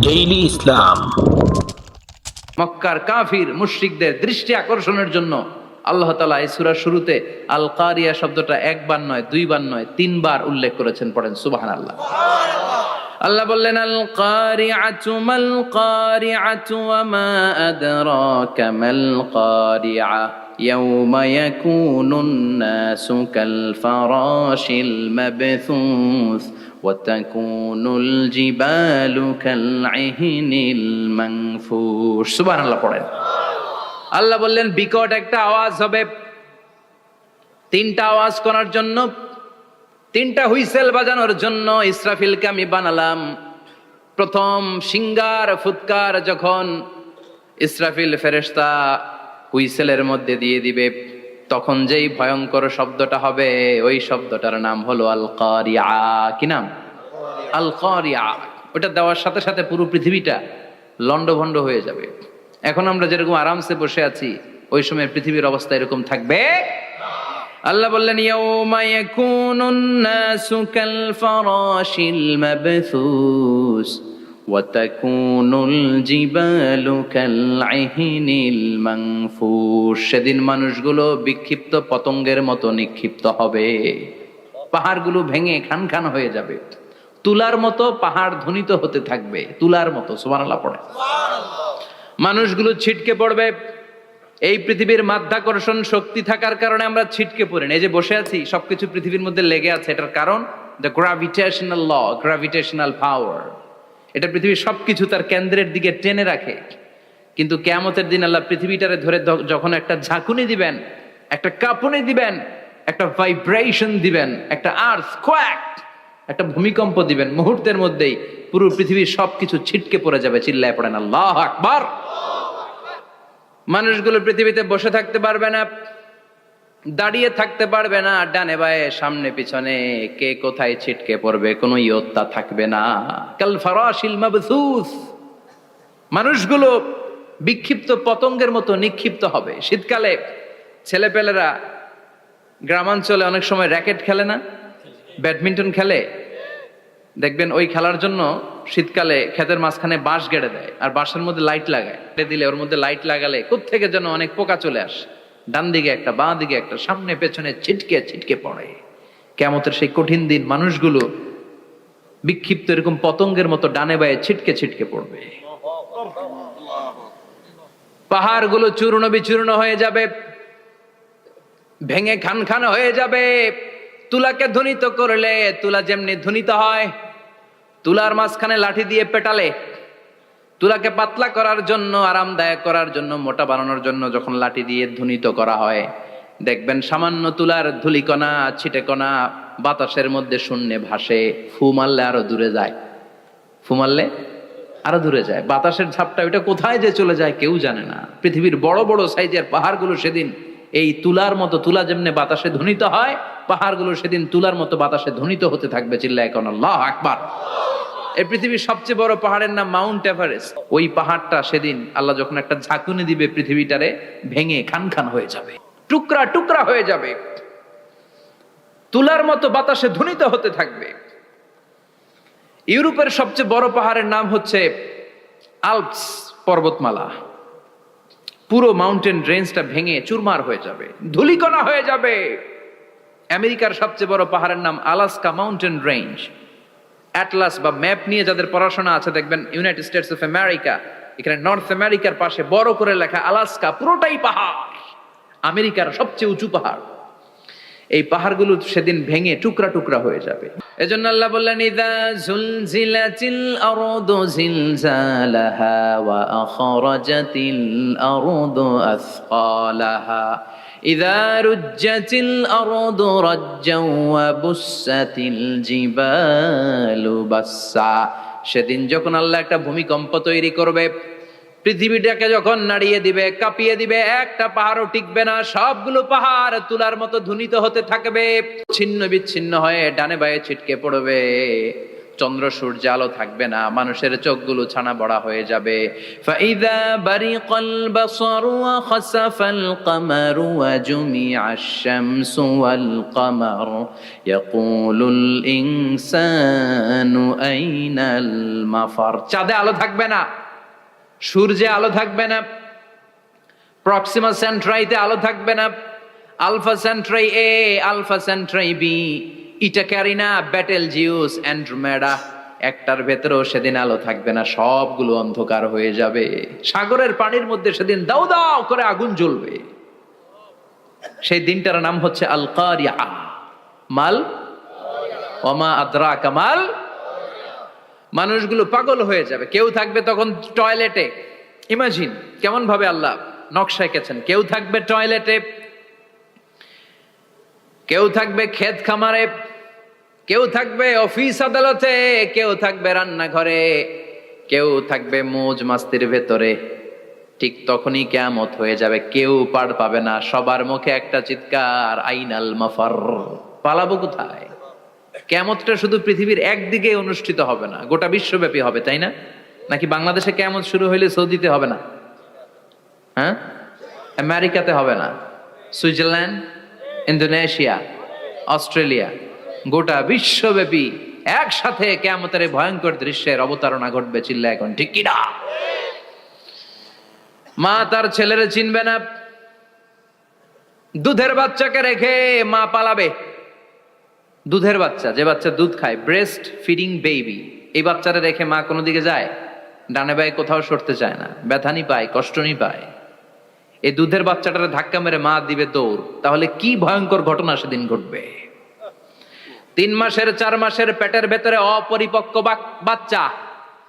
Daily ইসলাম। মক্কার কাফির মুশরিকদের দৃষ্টি আকর্ষণের জন্য আল্লাহ তাআলা এই সূরার শুরুতে আল কারিয়া শব্দটা একবার নয়, দুইবার নয়, তিনবার উল্লেখ করেছেন। পড়েন সুবহানাল্লাহ। আল্লাহ বললেন আল কারিআতু মাল কারিআতু ওয়া মা আদরাকা মাল কারিআ ইয়াউমা ইয়াকুনুন নাসু কাল ফারাশিল মাবথুস ওয়া তাকুনুল জিবালু কাল ইহনিল মানফুশ। সুবহানাল্লাহ পড়েন। আল্লাহ বললেন বিকট একটা আওয়াজ হবে, তিনটা আওয়াজ করার জন্য, তিনটা হুইসেল বাজানোর জন্য ইসরাফিলকে আমি বানালাম। প্রথম সিঙ্গার ফুৎকার যখন ইসরাফিল ফেরেশতা হুইসেলের মধ্যে দিয়ে দিবে, তখন যেই ভয়ঙ্কর শব্দটা হবে ওই শব্দটার নাম হলো আল কারিআ। কি নাম? আল কারিআ। ওটা দেওয়ার সাথে সাথে পুরো পৃথিবীটা লন্ডভন্ড হয়ে যাবে। এখন আমরা যেরকম আরামসে বসে আছি, ওই সময় পৃথিবীর অবস্থা এরকম থাকবে। আল্লাহ বললেন ইয়াউমা ইয়াকুনুন নাসু কাল ফারাশিল মাবথুস ওয়া তাকুনুল জিবালু কাল ইহনিল মানফুশ। সেদিন মানুষগুলো বিক্ষিপ্ত পতঙ্গের মতো নিক্ষিপ্ত হবে, পাহাড়গুলো ভেঙে খান খান হয়ে যাবে, তুলার মতো পাহাড় ধ্বনিত হতে থাকবে, তুলার মতো। সুবহানাল্লাহ পড়ে। মানুষগুলো ছিটকে পড়বে। এই পৃথিবীর মাধ্যাকর্ষণ শক্তি থাকার কারণে আমরা ছিটকে পড়ি না। এই যে বসে আছি, সবকিছু পৃথিবীর মধ্যে লেগে আছে, এটার কারণ দ্য গ্রাভিটেশনাল ল, গ্রাভিটেশনাল পাওয়ার। এটা পৃথিবীর সবকিছু তার কেন্দ্রের দিকে টেনে রাখে। কিন্তু কিয়ামতের দিন আল্লাহ পৃথিবীটারে ধরে যখন একটা ঝাঁকুনি দিবেন, একটা কাঁপুনি দিবেন, একটা ভাইব্রেশন দিবেন, একটা আর্থকোয়াক, একটা ভূমিকম্প দিবেন, মুহূর্তের মধ্যেই পুরো পৃথিবীর সবকিছু ছিটকে পড়ে যাবে। চিল্লায় পড়েন আল্লাহু আকবার। মানুষগুলো পৃথিবীতে বসে থাকতে পারবে না, দাঁড়িয়ে থাকতে পারবে না, ডানে বায়ে সামনে পিছনে কে কোথায় ছিটকে পড়বে কোনো ইয়ত্তা থাকবে না। কাল ফারাশিল মাবথুস। মানুষগুলো বিক্ষিপ্ত পতঙ্গের মতো নিক্ষিপ্ত হবে। শীতকালে ছেলেপেলেরা গ্রামাঞ্চলে অনেক সময় র্যাকেট খেলে না, ব্যাডমিন্টন খেলে, দেখবেন ওই খেলার জন্য শীতকালে ক্ষেতের মাঝখানে বাঁশ গেড়ে দেয়, আর বাঁশের মধ্যে লাইট লাগায়। দিলে ওর মধ্যে লাইট লাগালে কোত্থেকে যেন অনেক পোকা চলে আসে, ডান দিকে একটা, বাঁ দিকে একটা, সামনে পেছনে ছিটকে ছিটকে পড়ে। কিয়ামতের সেই কঠিন দিন মানুষগুলো বিক্ষিপ্ত এরকম পতঙ্গের মতো ডানে বায়ে ছিটকে ছিটকে পড়বে। পাহাড়গুলো চূর্ণ বিচূর্ণ হয়ে যাবে, ভেঙে খান খান হয়ে যাবে। তুলাকে ধ্বনিত করলে তুলা যেমনি ধ্বনিত হয়, তুলার মাঝখানে লাঠি দিয়ে পেটালে, তুলাকে পাতলা করার জন্য, আরামদায়ক করার জন্য, মোটা বানানোর জন্য যখন লাঠি দিয়ে ধ্বনিত করা হয়, দেখবেন সামান্য তুলার ধুলিকণা, ছিটেকণা বাতাসের মধ্যে শূন্যে ভাসে। ফু মারলে আরো দূরে যায়, ফু মারলে আরো দূরে যায়। বাতাসের ঝাপটা ওইটা কোথায় যে চলে যায় কেউ জানে না। পৃথিবীর বড় বড় সাইজের পাহাড়গুলো সেদিন এই তুলার মতো, তুলা যেমনি বাতাসে ধ্বনিত হয়, পাহাড়গুলো সেদিন তুলার মতো বাতাসে ধ্বনিত হতে থাকবে। চিল্লায় কোন আল্লাহু আকবার। এই পৃথিবীর সবচেয়ে বড় পাহাড়ের নাম মাউন্ট এভারেস্ট। ওই পাহাড়টা সেদিন আল্লাহ যখন একটা ঝাঁকুনি দিবে, পৃথিবীটারে ভেঙে খান খান হয়ে যাবে, টুকরা টুকরা হয়ে যাবে, তুলার মতো বাতাসে ধ্বনিত হতে থাকবে। ইউরোপের সবচেয়ে বড় পাহাড়ের নাম হচ্ছে আল্পস পর্বতমালা। পুরো মাউন্টেন রেঞ্জটা ভেঙে চুরমার হয়ে যাবে, ধূলিকণা হয়ে যাবে। আমেরিকার সবচেয়ে বড় পাহাড়ের নাম আলাস্কা মাউন্টেন রেঞ্জ। অ্যাটলাস বা ম্যাপ নিয়ে যাদের পড়াশোনা আছে, দেখবেন ইউনাইটেড স্টেটস অফ আমেরিকা, এখানে নর্থ আমেরিকার পাশে বড় করে লেখা আলাস্কা, পুরোটাই পাহাড়, আমেরিকার সবচেয়ে উঁচু পাহাড়। এই পাহাড়গুলো সেদিন ভেঙে টুকরা টুকরা হয়ে যাবে। এজন্য আল্লাহ বললেন ইযা যুলজিলাতিল আরদু জিলজালাহা ওয়া আখরাজাতিল আরদু আসকালাহা ইযা রুজ্জাতিল আরদু রাজ্জাও ওয়া বুসাতিল জিবালু বাসসা। সেদিন যখন আল্লাহ একটা ভূমিকম্প তৈরি করবে, পৃথিবীটাকে যখন নাড়িয়ে দিবে, কাঁপিয়ে দিবে, একটা পাহাড়ও টিকবে না, সবগুলো পাহাড় তুলার মতো ধ্বনিত হতে থাকবে, ছিন্ন বিচ্ছিন্ন হয়ে ডানে বায়ে ছিটকে পড়বে। চন্দ্র সূর্য আলো থাকবে না, মানুষের চোখগুলো ছানা বড়া হয়ে যাবে। ফাইদা বারিকাল বাসারু ওয়া খাসাফাল কামারু ওয়া জুমিআশ শামসু ওয়াল কামার ইয়াকুলুল ইনসানু আইনাল মাফার। চাঁদে আলো থাকবে না, সূর্যে আলো থাকবে না, প্রক্সিমা সেন্ট্রাইতে আলো থাকবে না, আলফা সেন্ট্রাই এ, আলফা সেন্ট্রাই বি, ইটা ক্যারিনা, ব্যাটেল জিউস, অ্যান্ড্রোমেডা, একটার ভেতরেও সেদিন আলো থাকবে না, সবগুলো অন্ধকার হয়ে যাবে। সাগরের পানির মধ্যে সেদিন দাউ দাউ করে আগুন জ্বলবে। সেই দিনটার নাম হচ্ছে আল কারিয়া। মাল ওমা আদরাকা মাল। মানুষগুলো পাগল হয়ে যাবে। কেউ থাকবে তখন টয়লেটে, ইমাজিন কেমন ভাবে আল্লাহ নকশা এঁকেছেন। কেউ থাকবে টয়লেটে, কেউ থাকবে ক্ষেত খামারে, কেউ থাকবে অফিস আদালতে, কেউ থাকবে রান্নাঘরে, কেউ থাকবে মৌজ মাস্তির ভেতরে। ঠিক তখনই কিয়ামত হয়ে যাবে, কেউ পার পাবে না। সবার মুখে একটা চিৎকার, আইনাল মাফার। পালাবো কোথায়? কিয়ামতটা শুধু পৃথিবীর একদিকে অনুষ্ঠিত হবে না, গোটা বিশ্বব্যাপী হবে, তাই না? নাকি বাংলাদেশে কিয়ামত শুরু হইলে সৌদিতে হবে না? হ্যাঁ, আমেরিকাতে হবে না, সুইজারল্যান্ড, ইন্দোনেশিয়া, অস্ট্রেলিয়া, গোটা বিশ্বব্যাপী একসাথে কিয়ামতের ভয়ঙ্কর দৃশ্যের অবতারণা ঘটবে। চিল্লা এখন ঠিক কিনা? মা তার ছেলেরে চিনবে না, দুধের বাচ্চাকে রেখে মা পালাবে। দুধের বাচ্চা, যে বাচ্চা দুধ খায়, ব্রেস্ট ফিডিং বেবি, এই বাচ্চারা রেখে মা কোনো দিকে যায়? ডানে বায়ে কোথাও সরতে চায় না, ব্যথানি পায়, কষ্টনি পায়। এই দুধের বাচ্চাটারে ধাক্কা মেরে মা দিবে দৌড়। তাহলে কি ভয়ঙ্কর ঘটনা সেদিন ঘটবে। 3 মাসের 4 মাসের পেটের ভেতরে অপরিপক্ক বাচ্চা,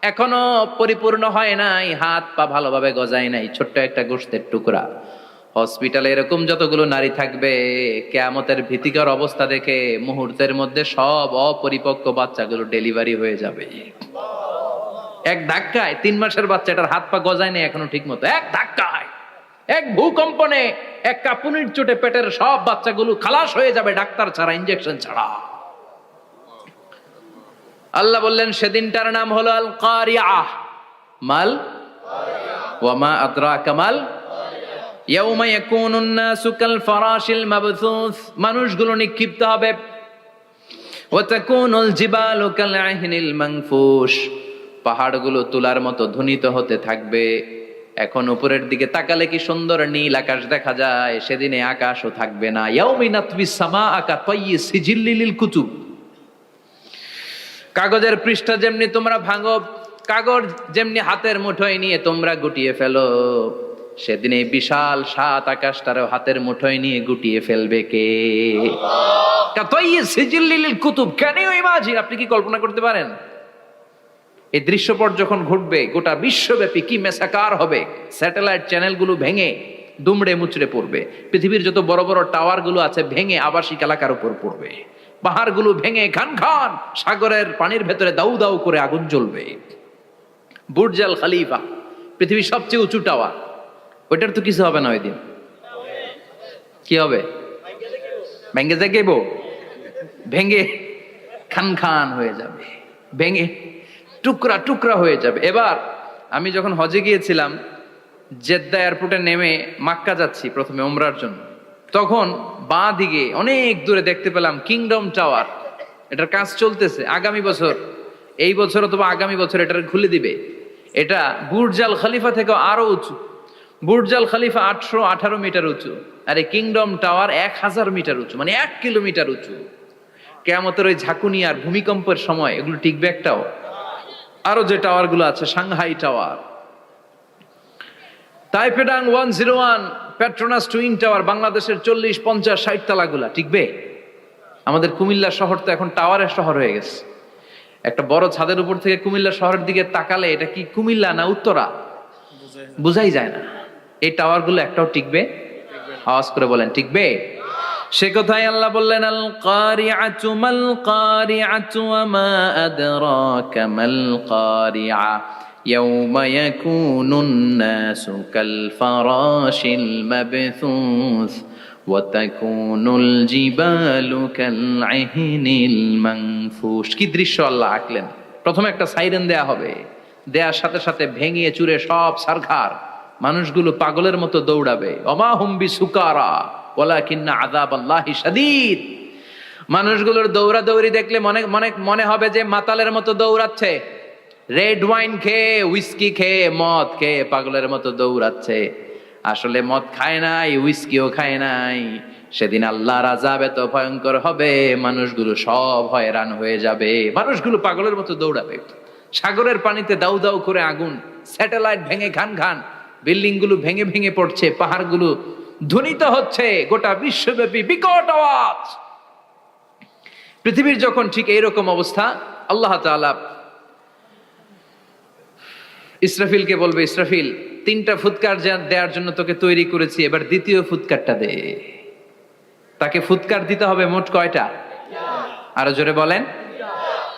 এখনো পরিপূর্ণ হয় নাই, হাত পা ভালোভাবে গজায় নাই, ছোট্ট একটা গোশতের টুকরা। হসপিটালে এরকম যতগুলো নারী থাকবে, কিয়ামতের ভীতিকর অবস্থা দেখে মুহূর্তের মধ্যে সব অপরিপক্ক বাচ্চাগুলো ডেলিভারি হয়ে যাবে। এক ধাক্কায় 3 মাসের বাচ্চাটার হাত পা গজায় নাই এখনো ঠিক মতো, এক ধাক্কায়, এক ভূকম্পনে, এক কাঁপুনির চোটে পেটের সব বাচ্চাগুলো খালাস হয়ে যাবে, ডাক্তার ছাড়া, ইনজেকশন ছাড়া। আল্লাহ বললেন সেদিনটার নাম হলো আল কারিয়া। মাল ওয়া মা আদরাকা মাল। ইয়াউমা ইয়াকুনুন নাসু কাল ফারাশিল মাবথুস, মানুষগুলো নিক্ষিপ্ত হবে। ওয়া তাকুনুল জিবালু কাল আহিনিল মানফুশ, পাহাড়গুলো তুলার মতো ধ্বনিত হতে থাকবে। এখন উপরের দিকে তাকালে কি সুন্দর নীল আকাশ দেখা যায়, সেদিনে আকাশও থাকবে না। ইয়াউমিন নাতবিস সামাআ কাতায়্যি সিজিল্লি লিল কুতুব, কাগজের পৃষ্ঠা যেমনি তোমরা ভাঙো, কাগজ যেমনি হাতের মুঠোয় নিয়ে তোমরা গুটিয়ে ফেলো, সেদিন এই বিশাল 7 আকাশটারও হাতের মুঠোয় নিয়ে গুটিয়ে ফেলবে কে? কাতায়্যি সিজিল্লি লিল কুতুব। Can you imagine? আপনি কি কল্পনা করতে পারেন এই দৃশ্যপট যখন ঘটবে গোটা বিশ্বব্যাপী কি মেসাকার হবে? স্যাটেলাইট চ্যানেলগুলো ভেঙে দুমড়ে মুচড়ে পড়বে, পৃথিবীর যত বড় বড় টাওয়ার গুলো আছে ভেঙে আবাসিক এলাকার উপর পড়বে, পাহাড়গুলো ভেঙে খান খান সাগরের পানির ভেতরে দাউ দাউ করে আগুন জ্বলবে। বুর্জ আল খলিফা, পৃথিবীর সবচেয়ে উঁচু টাওয়ার, ওইটার তো কিছু হবে না ওই দিন। কি হবে? ভেঙে যাইব, ভেঙে খান খান হয়ে যাবে, ভেঙে টুকরা টুকরা হয়ে যাবে। এবার আমি যখন হজে গিয়েছিলাম, জেদ্দা এয়ারপোর্টে নেমে মাক্কা যাচ্ছি প্রথমে ওমরার জন্য, তখন বাঁ দিকে অনেক দূরে দেখতে পেলাম কিংডম টাওয়ার। এটার কাজ চলতেছে, আগামী বছর, এই বছর অথবা আগামী বছর এটার খুলে দিবে। এটা বুর্জ আল খলিফা থেকে আরো উঁচু। বুর্জ আল খলিফা 818 মিটার উঁচু, আর এই কিংডম টাওয়ার 1000 মিটার উঁচু, মানে 1 কিলোমিটার উঁচু। কিয়ামতের ওই ঝাঁকুনি আর ভূমিকম্পের সময় এগুলো টিকবে একটাও? আরো যে টাওয়ার গুলো আছে, Shanghai tower, Taipei 101, Petronas twin tower, বাংলাদেশের 40, 50, 60 তালাগুলা টিকবে? আমাদের কুমিল্লা শহর তো এখন টাওয়ারের শহর হয়ে গেছে। একটা বড় ছাদের উপর থেকে কুমিল্লা শহরের দিকে তাকালে এটা কি কুমিল্লা না উত্তরা বুঝাই যায় না। এই টাওয়ার গুলো একটাও টিকবে? আওয়াজ করে বলেন টিকবে? সে কথাই আল্লাহ বললেন আল কারিআতু মাল কারিআতু ওয়া মা আদরাকা মাল কারিআ ইয়াউমা ইয়াকুনুন নাসু কাল ফারাশিল মাবথুস ওয়া তাকুনুল জিবালু কাল আহিনিল মানফুশ। কি দৃশ্য আল্লাহ আঁকলেন! প্রথমে একটা সাইরেন দেয়া হবে, দেয়ার সাথে সাথে ভেঙে চুরে সব সারখার, মানুষগুলো পাগলের মতো দৌড়াবে। ওমা হুম বিসুকারা ওয়ালাকিন্না আযাবাল্লাহি শাদীদ। মানুষগুলোর দৌড়াদৌড়ি দেখলে মনে মনে মনে হবে যে মাতালের মতো দৌড়াচ্ছে, রেড ওয়াইন খেয়ে, উইস্কি খেয়ে, মদ খেয়ে পাগলের মতো দৌড়াচ্ছে। আসলে মদ খায় নাই, উইস্কিও খায় নাই। সেদিন আল্লাহর আযাব এত ভয়ঙ্কর হবে, মানুষগুলো সব হয়রান হয়ে যাবে, মানুষগুলো পাগলের মতো দৌড়াবে। সাগরের পানিতে দাউ দাউ করে আগুন, স্যাটেলাইট ভেঙে খান খান, বিল্ডিং গুলো ভেঙে ভেঙে পড়ছে, পাহাড়গুলো ধ্বনিত হচ্ছে, গোটা বিশ্বব্যাপী বিকট আওয়াজ। পৃথিবীর যখন ঠিক এইরকম অবস্থা, আল্লাহ তাআলা ইসরাফিলকে বলবে, ইসরাফিল 3টা ফুৎকার দেওয়ার জন্য তোকে তৈরি করেছি, এবার দ্বিতীয় ফুৎকারটা দে। তাকে ফুৎকার দিতে হবে মোট কয়টা? আরো জোরে বলেন।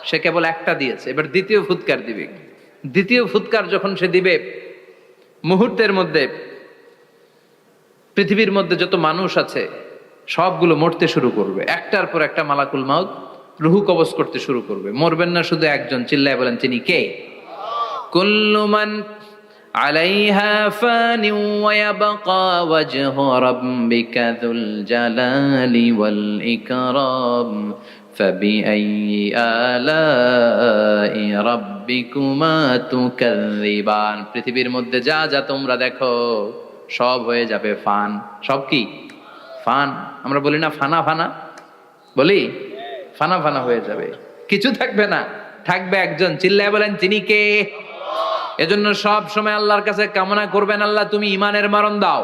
সে কেবল একটা দিয়েছে, এবার দ্বিতীয় ফুৎকার দিবে। দ্বিতীয় ফুৎকার যখন সে দিবে, মুহূর্তের মধ্যে পৃথিবীর মধ্যে যত মানুষ আছে সবগুলো মরতে শুরু করবে, একটার পর একটা মালাকুল মাউত রুহু কবজ করতে শুরু করবে। মরবেন না শুধু একজন, চিল্লায় বলেন তিনি কে? কুল্লু মান আলাইহা ফানি ওয়া ইয়াবকা ওয়াজহু রাব্বিকা যুল জালালি ওয়াল ইকরাম ফাবিআইয়ি আলাই রাব্বিকুমা তুকাযযিবান। পৃথিবীর মধ্যে যা যা তোমরা দেখো সব হয়ে যাবে ফান। সব কি? ফান। আমরা বলি না ফানা ফানা, বলি ফানা ফানা হয়ে যাবে, কিছু থাকবে না, থাকবে একজন, চিল্লায় বলেন তিনি কে? এজন্য সব সময় আল্লাহর কাছে কামনা করবেন, আল্লাহ তুমি ইমানের মরণ দাও।